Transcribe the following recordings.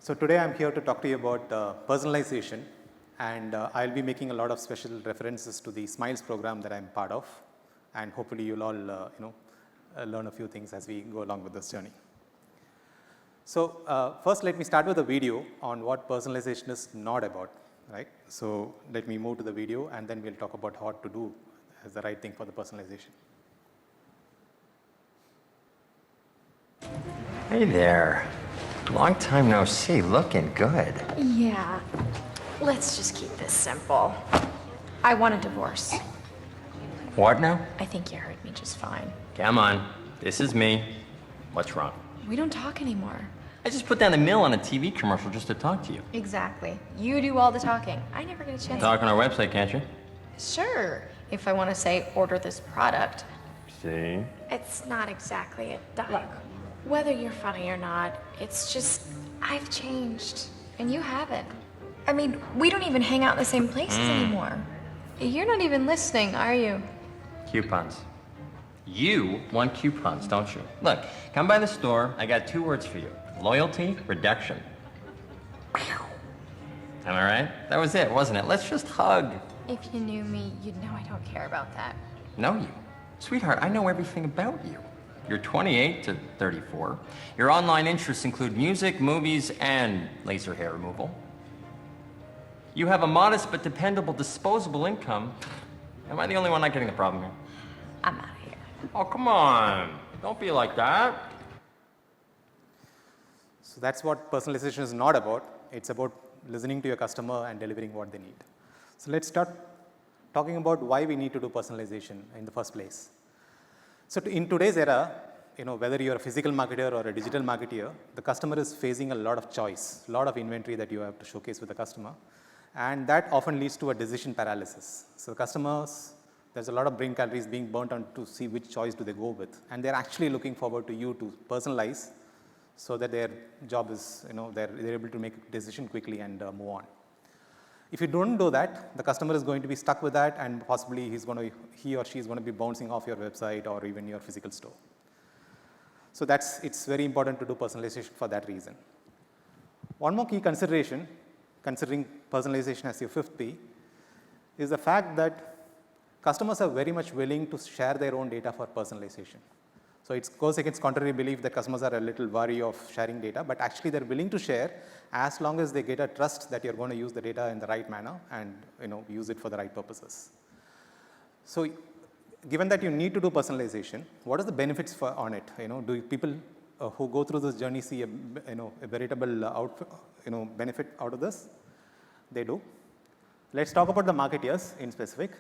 So today I'm here to talk to you about personalization, and I'll be making a lot of special references to the Smiles program that I'm part of, and hopefully you'll all learn a few things as we go along with this journey. So first let me start with a video on what personalization is not about, right? So let me move to the video and then we'll talk about what to do as the right thing for the personalization. Hey there. Long time no see, looking good. Yeah, let's just keep this simple. I want a divorce. What now? I think you heard me just fine. Come on, this is me. What's wrong? We don't talk anymore. I just put down the mill on a TV commercial just to talk to you. Exactly. You do all the talking. I never get a chance. Talk on our website, can't you? Sure, if I want to say order this product. See? It's not exactly a duck. Whether you're funny or not, it's just, I've changed, and you haven't. I mean, we don't even hang out in the same places anymore. You're not even listening, are you? Coupons. You want coupons, don't you? Look, come by the store. I got 2 words for you. Loyalty, reduction. Am I right? That was it, wasn't it? Let's just hug. If you knew me, you'd know I don't care about that. Know you? Sweetheart, I know everything about you. You're 28 to 34. Your online interests include music, movies, and laser hair removal. You have a modest but dependable disposable income. Am I the only one not getting the problem here? I'm out of here. Oh, come on. Don't be like that. So that's what personalization is not about. It's about listening to your customer and delivering what they need. So let's start talking about why we need to do personalization in the first place. So in today's era, whether you're a physical marketer or a digital marketer, the customer is facing a lot of choice, a lot of inventory that you have to showcase with the customer. And that often leads to a decision paralysis. So customers, there's a lot of brain calories being burnt on to see which choice do they go with. And they're actually looking forward to you to personalize so that their job is, they're able to make a decision quickly and move on. If you don't do that, the customer is going to be stuck with that, and possibly he or she is going to be bouncing off your website or even your physical store. So it's very important to do personalization for that reason. One more key consideration, considering personalization as your 5th P, is the fact that customers are very much willing to share their own data for personalization. So it goes against contrary belief that customers are a little wary of sharing data, but actually they're willing to share as long as they get a trust that you're going to use the data in the right manner and use it for the right purposes. So given that you need to do personalization, what are the benefits on it? Do people who go through this journey see a veritable benefit out of this? They do. Let's talk about the marketeers in specific.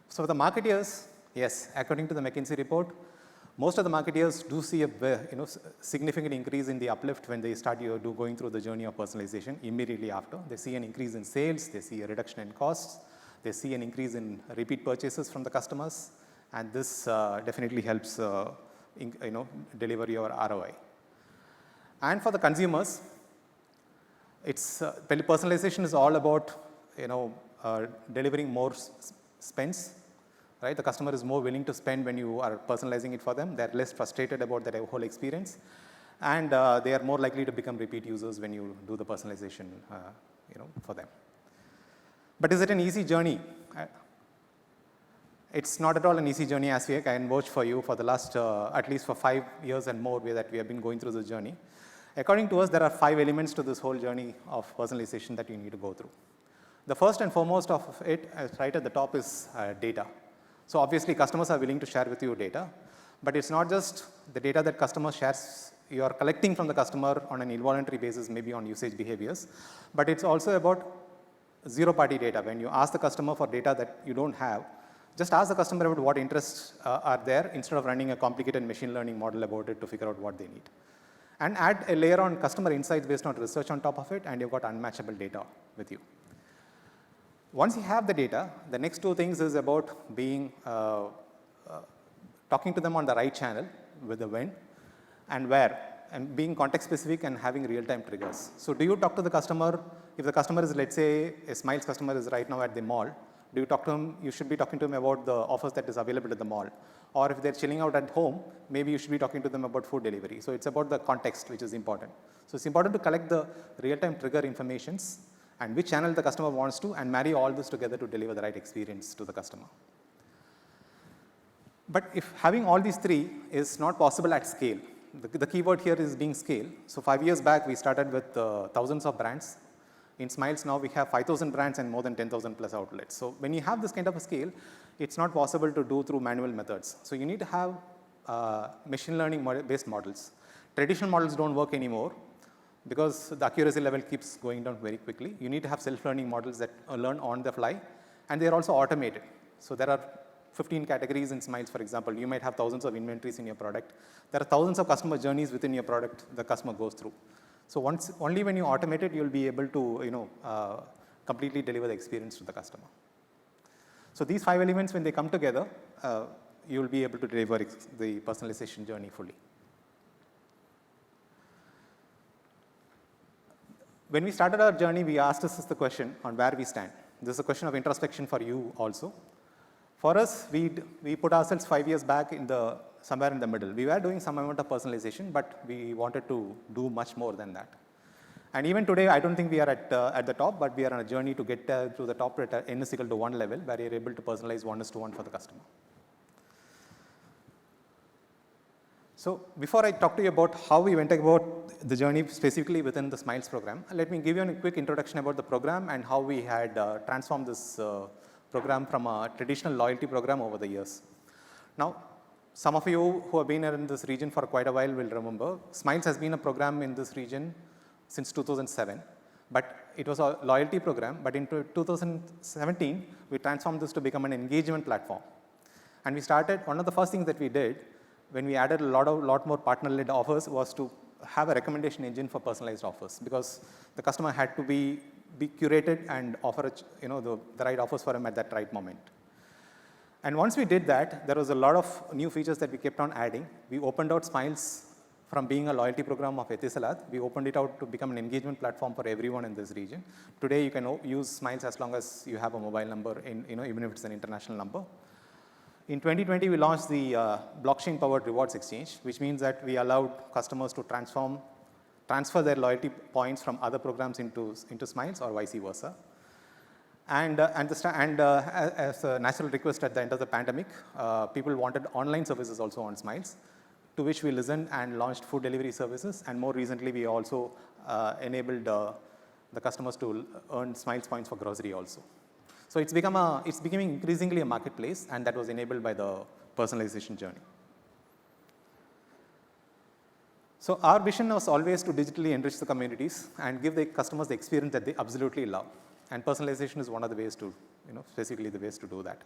So the marketeers, yes, according to the McKinsey report, most of the marketeers do see a significant increase in the uplift when they start going through the journey of personalization immediately after. They see an increase in sales, they see a reduction in costs, they see an increase in repeat purchases from the customers, and this definitely helps deliver your ROI. And for the consumers, personalization is all about delivering more spends. Right? The customer is more willing to spend when you are personalizing it for them. They're less frustrated about that whole experience, and they are more likely to become repeat users when you do the personalization, for them. But is it an easy journey? It's not at all an easy journey, as I can vouch for you for the last, at least for 5 years and more that we have been going through this journey. According to us, there are 5 elements to this whole journey of personalization that you need to go through. The first and foremost of it, right at the top, is data. So obviously, customers are willing to share with you data, but it's not just the data that customer shares, you are collecting from the customer on an involuntary basis, maybe on usage behaviors, but it's also about zero-party data. When you ask the customer for data that you don't have, just ask the customer about what interests are there instead of running a complicated machine learning model about it to figure out what they need. And add a layer on customer insights based on research on top of it, and you've got unmatchable data with you. Once you have the data, the next 2 things is about being talking to them on the right channel with the when and where, and being context specific and having real-time triggers. So do you talk to the customer, if the customer is, let's say, a Smiles customer is right now at the mall, do you talk to them? You should be talking to them about the offers that is available at the mall. Or if they're chilling out at home, maybe you should be talking to them about food delivery. So it's about the context, which is important. So it's important to collect the real-time trigger informations and which channel the customer wants to, and marry all this together to deliver the right experience to the customer. But if having all these three is not possible at scale, the keyword here is being scale. So 5 years back, we started with thousands of brands. In Smiles now, we have 5,000 brands and more than 10,000 plus outlets. So when you have this kind of a scale, it's not possible to do through manual methods. So you need to have machine learning based models. Traditional models don't work anymore because the accuracy level keeps going down very quickly. You need to have self-learning models that learn on the fly, and they're also automated. So there are 15 categories in Smiles, for example. You might have thousands of inventories in your product. There are thousands of customer journeys within your product the customer goes through. So only when you automate it, you'll be able to completely deliver the experience to the customer. So these 5 elements, when they come together, you'll be able to deliver the personalization journey fully. When we started our journey, we asked us the question on where we stand. This is a question of introspection for you also. For us, we put ourselves 5 years back somewhere in the middle. We were doing some amount of personalization, but we wanted to do much more than that. And even today, I don't think we are at the top, but we are on a journey to get to the top at n is equal to 1 level, where you're able to personalize 1:1 for the customer. So before I talk to you about how we went about the journey specifically within the Smiles program, let me give you a quick introduction about the program and how we had transformed this program from a traditional loyalty program over the years. Now, some of you who have been in this region for quite a while will remember, Smiles has been a program in this region since 2007, but it was a loyalty program, but in 2017, we transformed this to become an engagement platform. And we started, one of the first things that we did when we added a lot more partner-led offers was to have a recommendation engine for personalized offers, because the customer had to be curated and offer the right offers for him at that right moment. And once we did that, there was a lot of new features that we kept on adding. We opened out Smiles from being a loyalty program of Etisalat. We opened it out to become an engagement platform for everyone in this region. Today, you can use Smiles as long as you have a mobile number, even if it's an international number. In 2020, we launched the blockchain-powered rewards exchange, which means that we allowed customers to transfer their loyalty points from other programs into Smiles or vice versa. And as a natural request at the end of the pandemic, people wanted online services also on Smiles, to which we listened and launched food delivery services. And more recently, we also enabled the customers to earn Smiles points for grocery also. So it's becoming increasingly a marketplace, and that was enabled by the personalization journey. So our vision was always to digitally enrich the communities and give the customers the experience that they absolutely love. And personalization is one of the ways to, specifically the ways to do that.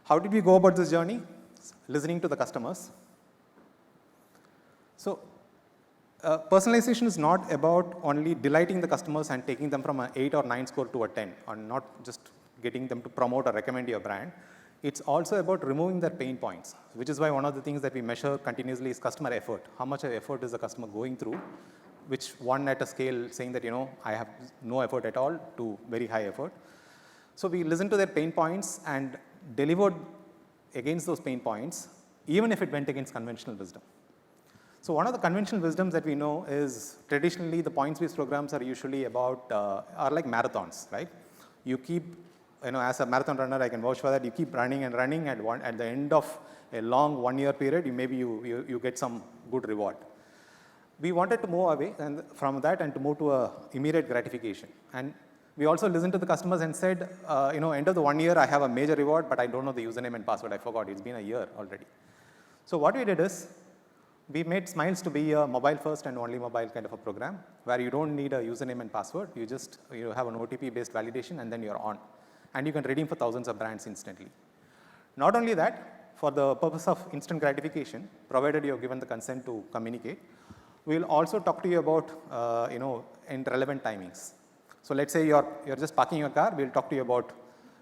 How did we go about this journey? Listening to the customers. So personalization is not about only delighting the customers and taking them from an 8 or 9 score to a 10, or not just getting them to promote or recommend your brand. It's also about removing their pain points, which is why one of the things that we measure continuously is customer effort. How much effort is the customer going through, which one at a scale saying that, I have no effort at all to very high effort. So we listened to their pain points and delivered against those pain points, even if it went against conventional wisdom. So one of the conventional wisdoms that we know is traditionally the points-based programs are usually are like marathons, right? You keep, as a marathon runner, I can vouch for that. You keep running and running, at the end of a long 1-year period, you get some good reward. We wanted to move away from that and to move to a immediate gratification. And we also listened to the customers and said, end of the 1 year, I have a major reward, but I don't know the username and password. I forgot. It's been a year already. So what we did is, we made Smiles to be a mobile-first and only mobile kind of a program, where you don't need a username and password. You have an OTP-based validation, and then you're on. And you can redeem for thousands of brands instantly. Not only that, for the purpose of instant gratification, provided you have given the consent to communicate, we'll also talk to you about, in relevant timings. So let's say you're just parking your car, we'll talk to you about,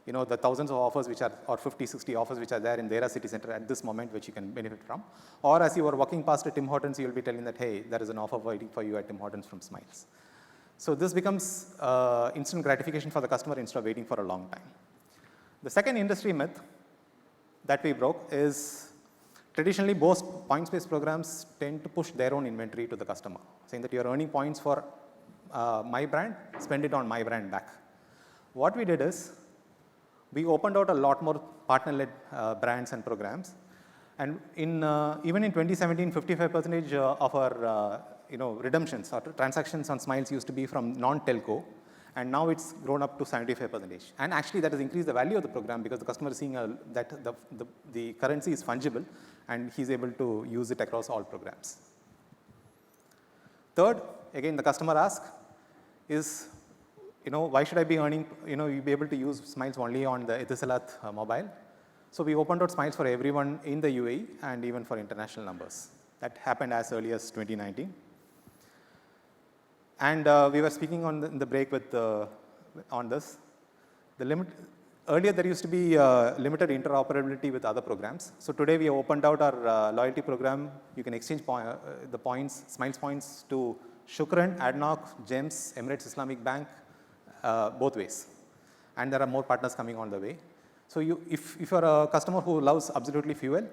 the thousands of offers or 50, 60 offers which are there in their city center at this moment, which you can benefit from. Or as you are walking past a Tim Hortons, you'll be telling that, hey, there is an offer waiting for you at Tim Hortons from Smiles. So this becomes instant gratification for the customer instead of waiting for a long time. The second industry myth that we broke is traditionally most points-based programs tend to push their own inventory to the customer, saying that you're earning points for my brand, spend it on my brand back. What we did is we opened out a lot more partner-led brands and programs. And even in 2017, 55% of our redemptions or transactions on Smiles used to be from non-telco, and now it's grown up to 75%. And actually, that has increased the value of the program because the customer is seeing that the currency is fungible, and he's able to use it across all programs. Third, again, the customer ask is, why should I be earning, you'll be able to use Smiles only on the Etisalat mobile. So we opened out Smiles for everyone in the UAE and even for international numbers. That happened as early as 2019. And we were speaking in the break on this. Earlier, there used to be limited interoperability with other programs. So today, we have opened out our loyalty program. You can exchange the points, Smiles points, to Shukran, ADNOC, GEMS, Emirates Islamic Bank, both ways. And there are more partners coming on the way. So if you're a customer who loves absolutely fuel,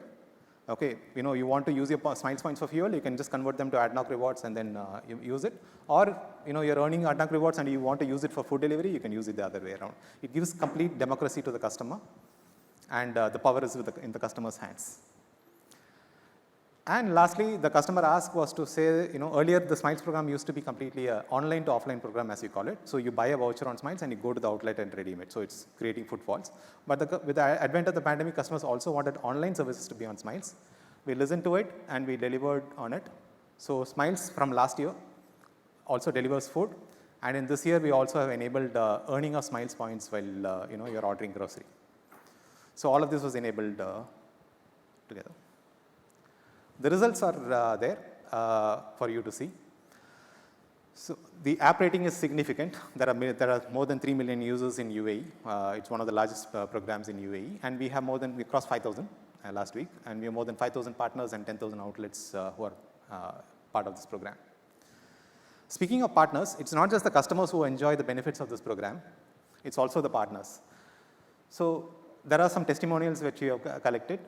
okay, you want to use your Smiles points for fuel, you can just convert them to ADNOC rewards and then you use it. Or, you're earning ADNOC rewards and you want to use it for food delivery, you can use it the other way around. It gives complete democracy to the customer, and the power is in the customer's hands. And lastly, the customer ask was to say, earlier the Smiles program used to be completely an online to offline program, as we call it. So you buy a voucher on Smiles and you go to the outlet and redeem it. So it's creating footfalls. But with the advent of the pandemic, customers also wanted online services to be on Smiles. We listened to it and we delivered on it. So Smiles from last year also delivers food. And in this year, we also have enabled earning of Smiles points while you're ordering grocery. So all of this was enabled together. The results are there for you to see. So the app rating is significant. There are more than 3 million users in UAE. It's one of the largest programs in UAE, and we crossed 5,000 last week, and we have more than 5,000 partners and 10,000 outlets who are part of this program. Speaking of partners, it's not just the customers who enjoy the benefits of this program, it's also the partners. So there are some testimonials which we have collected.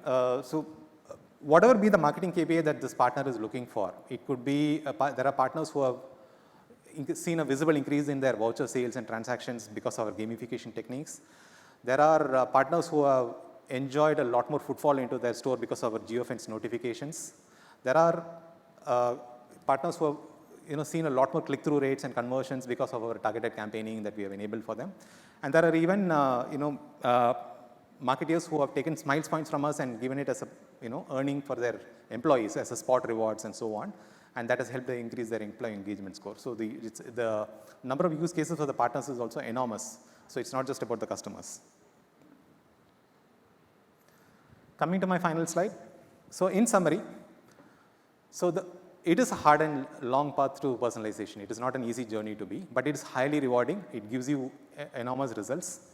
Whatever be the marketing KPI that this partner is looking for, it could be, there are partners who have seen a visible increase in their voucher sales and transactions because of our gamification techniques. There are partners who have enjoyed a lot more footfall into their store because of our geofence notifications. There are partners who have seen a lot more click-through rates and conversions because of our targeted campaigning that we have enabled for them. And there are even marketeers who have taken Smiles points from us and given it as a earning for their employees as a spot rewards and so on, and that has helped them increase their employee engagement score. So the number of use cases for the partners is also enormous. So it's not just about the customers. Coming to my final slide. So in summary, it is a hard and long path to personalization. It is not an easy journey to be, but it is highly rewarding. It gives you enormous results.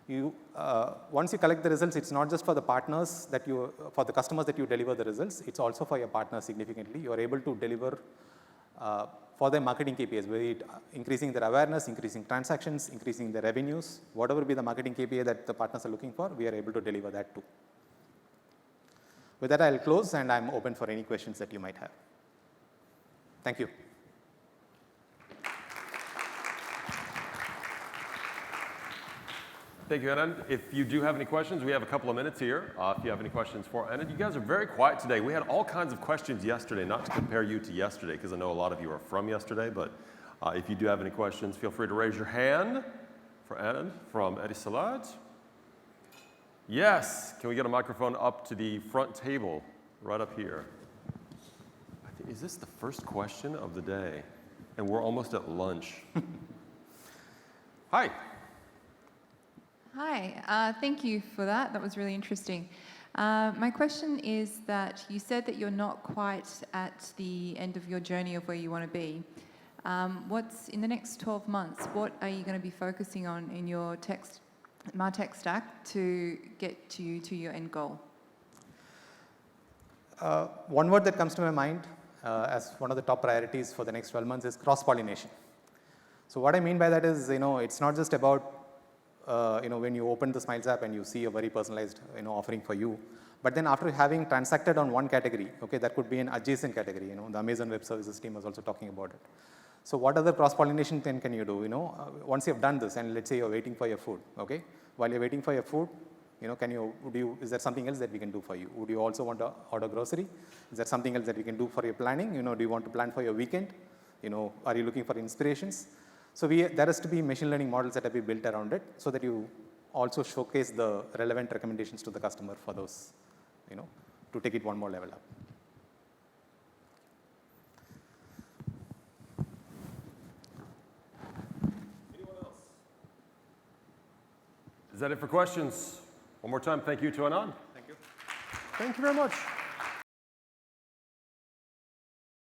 Once you collect the results, it's not just for the partners for the customers that you deliver the results, it's also for your partners significantly. You are able to deliver for their marketing KPIs, whether it increasing their awareness, increasing transactions, increasing their revenues, whatever be the marketing KPI that the partners are looking for, we are able to deliver that too. With that, I'll close and I'm open for any questions that you might have. Thank you. Thank you, Anand. If you do have any questions, we have a couple of minutes here. If you have any questions for Anand, you guys are very quiet today. We had all kinds of questions yesterday, not to compare you to yesterday, because I know a lot of you are from yesterday, but if you do have any questions, feel free to raise your hand for Anand from Etisalat. Yes, can we get a microphone up to the front table, right up here? Is this the first question of the day? And we're almost at lunch. Hi. Hi, thank you for that. That was really interesting. My question is that you said that you're not quite at the end of your journey of where you want to be. What's in the next 12 months, what are you going to be focusing on in your MarTech stack to get you to your end goal? One word that comes to my mind as one of the top priorities for the next 12 months is cross-pollination. So what I mean by that is, it's not just about when you open the Smiles app and you see a very personalized, offering for you. But then after having transacted on one category, okay, that could be an adjacent category. The Amazon Web Services team was also talking about it. So what other cross-pollination then can you do? Once you have done this, and let's say you're waiting for your food, okay? While you're waiting for your food, is there something else that we can do for you? Would you also want to order grocery? Is there something else that we can do for your planning? Do you want to plan for your weekend? Are you looking for inspirations? So there has to be machine learning models that have been built around it so that you also showcase the relevant recommendations to the customer for those, to take it one more level up. Anyone else? Is that it for questions? One more time, thank you to Anand. Thank you. Thank you very much.